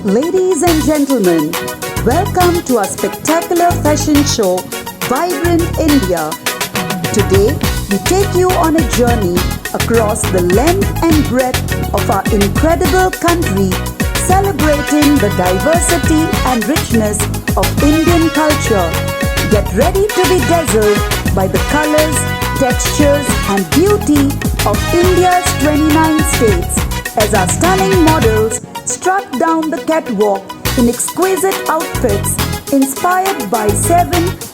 Ladies and gentlemen, welcome to our spectacular fashion show, Vibrant India. Today, we take you on a journey across the length and breadth of our incredible country, celebrating the diversity and richness of Indian culture. Get ready to be dazzled by the colors, textures and beauty of India's 29 states as our stunning models strut down the catwalk in exquisite outfits inspired by 7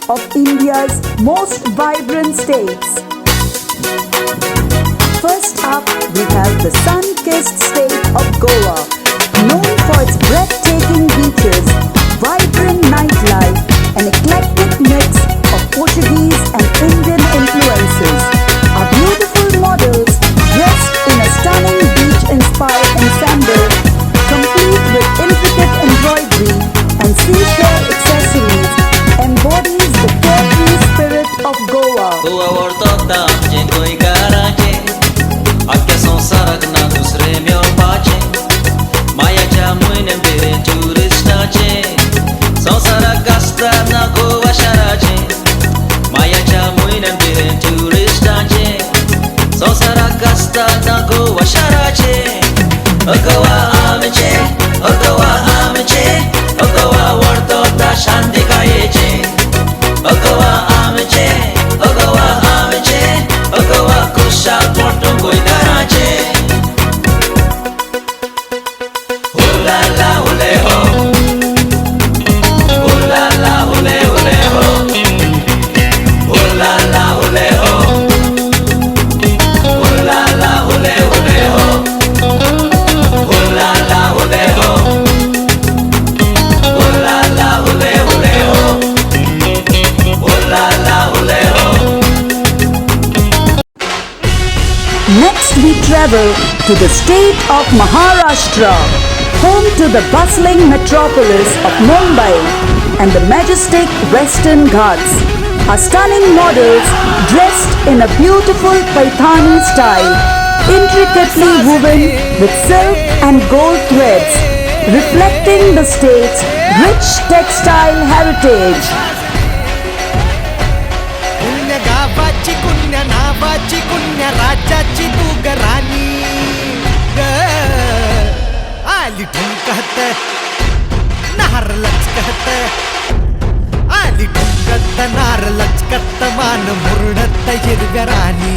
of India's most vibrant states. First up, we have the sun-kissed state of Goa, known for its breathtaking beaches, vibrant nightlife, and eclectic mix of Portuguese and Indian influences. Our beautiful models, dressed in a stunning beach-inspired ensemble, complete with intricate embroidery and seashell accessories, embodies the carefree spirit of Goa. Goa ortoda jengoi garaje, akke sonsarak na dusre meu pache, maya jamuine bere turista che, sonsarak gasta na Goa sharaje, maya jamuine bere turista che, sonsarak gasta na Goa sharaje. Goa amche, Goa amche, Goa ortoda shanti kayeche, Goa amche, Goa amche, Goa kusha porto koi garache. Hula la hule ho, hula la hule hule ho, hula la hule ho, hula la hule hule ho. Hula la hule ho, hula la hule hule ho, hula la hule ho. Next, we travel to the state of Maharashtra, home to the bustling metropolis of Mumbai and the majestic Western Ghats. Our stunning models, dressed in a beautiful Paithani style, intricately woven with silk and gold threads, reflecting the state's rich textile heritage. पुण्य गावाची कुण्या नावाची कुण्या राजाची तू गराणी आली ठुमकत नार लचकत आली ठुमकत नार लचकत मान मुरडत हिरगराणी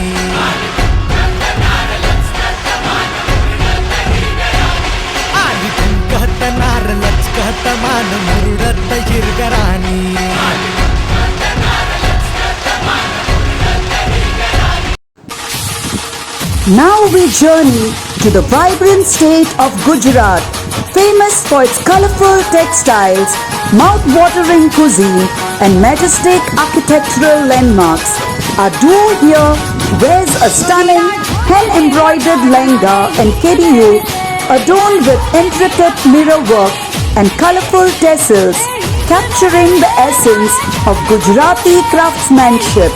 आली ठुमकत नार लचकत मान मुरडत हिरगराणी Now we journey to the vibrant state of Gujarat, famous for its colorful textiles, mouth-watering cuisine and majestic architectural landmarks. Our duo here wears a stunning hand-embroidered lehenga and kediyu adorned with intricate mirror work and colorful tassels, capturing the essence of Gujarati craftsmanship.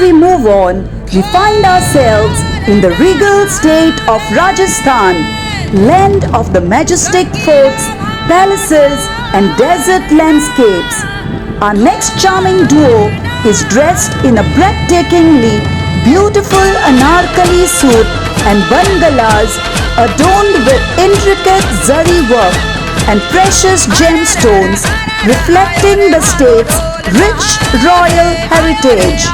we move on, we find ourselves in the regal state of Rajasthan, land of the majestic forts, palaces and desert landscapes. Our next charming duo is dressed in a breathtakingly beautiful anarkali suit and bangalas adorned with intricate zari work and precious gemstones reflecting the state's rich royal heritage.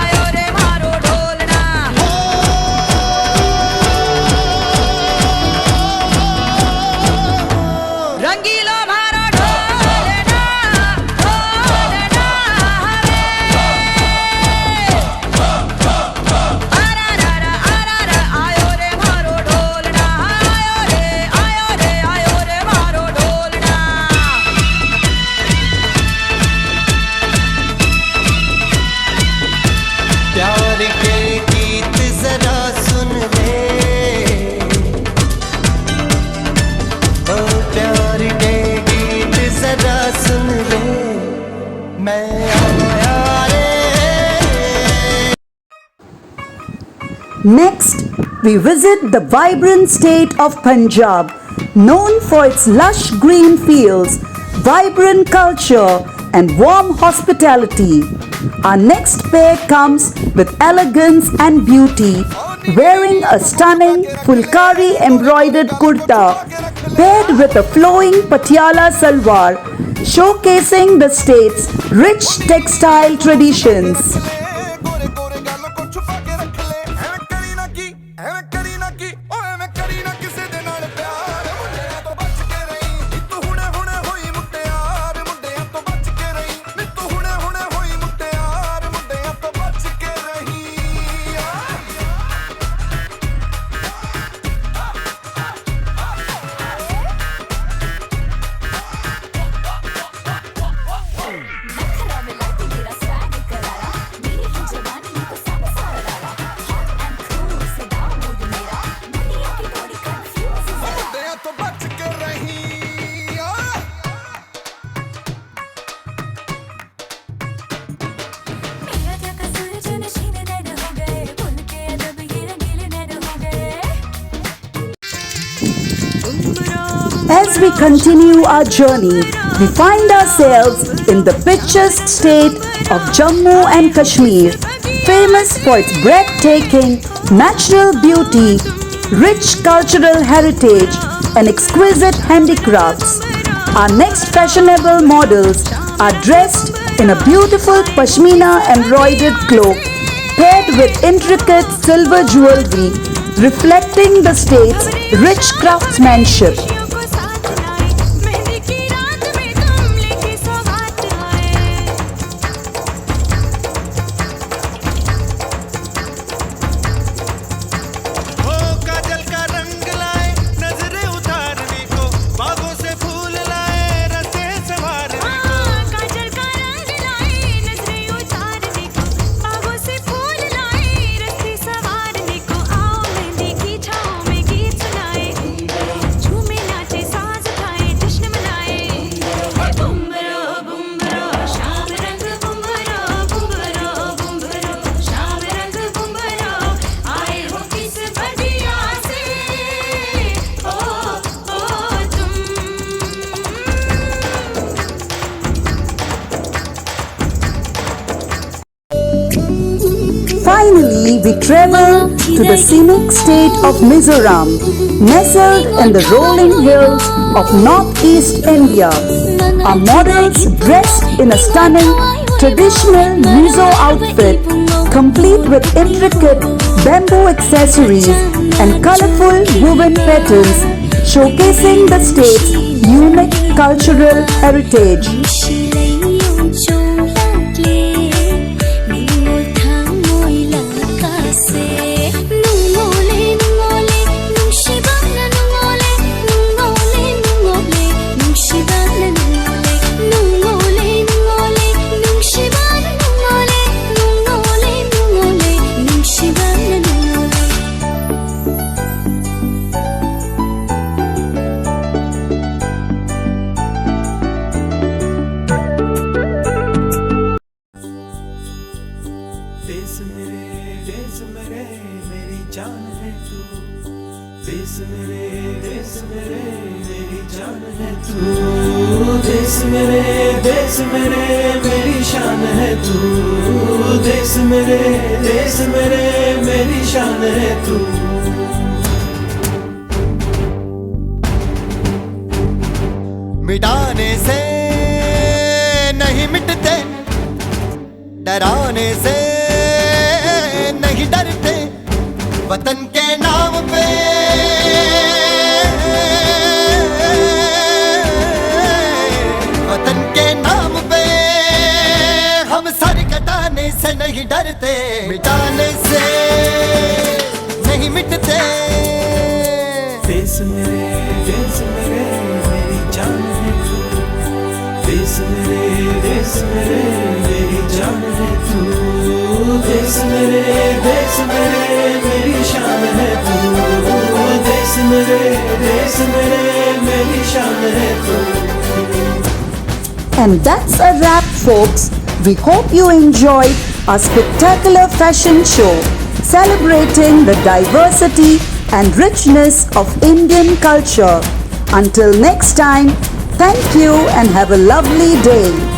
प्यार के गीत जरा सुन ले, ओ प्यार के गीत जरा सुन ले, मैं आया रे। Next, we visit the vibrant state of Punjab, known for its lush green fields, vibrant culture and warm hospitality. Our next pair comes with elegance and beauty, wearing a stunning Fulkari embroidered kurta paired with a flowing Patiala salwar, showcasing the state's rich textile traditions. As we continue our journey, we find ourselves in the picturesque state of Jammu and Kashmir, famous for its breathtaking natural beauty, rich cultural heritage, and exquisite handicrafts. Our next fashionable models are dressed in a beautiful pashmina embroidered cloak paired with intricate silver jewelry, reflecting the state's rich craftsmanship. Finally, we travel to the scenic state of Mizoram, nestled in the rolling hills of northeast India. Our models dressed in a stunning traditional Mizo outfit, complete with intricate bamboo accessories and colorful woven patterns, showcasing the state's unique cultural heritage. जान है तू, देश मेरे मेरी जान है तू, देश मेरे मेरी शान है तू, देश मेरे मेरी शान है तू। मिटाने से नहीं मिटते, डराने से नहीं डरते, वतन के नाम पे वतन के नाम पे हम सर कटाने से नहीं डरते, मिटाने से नहीं मिटते। देश मेरे मेरी जान है तू, देश मेरे मेरी जान है तू, देश मेरे मेरी शान है तू, देश मेरे मेरी शान है तू। And that's a wrap, folks. We hope you enjoyed our spectacular fashion show celebrating the diversity and richness of Indian culture. Until next time, thank you and have a lovely day.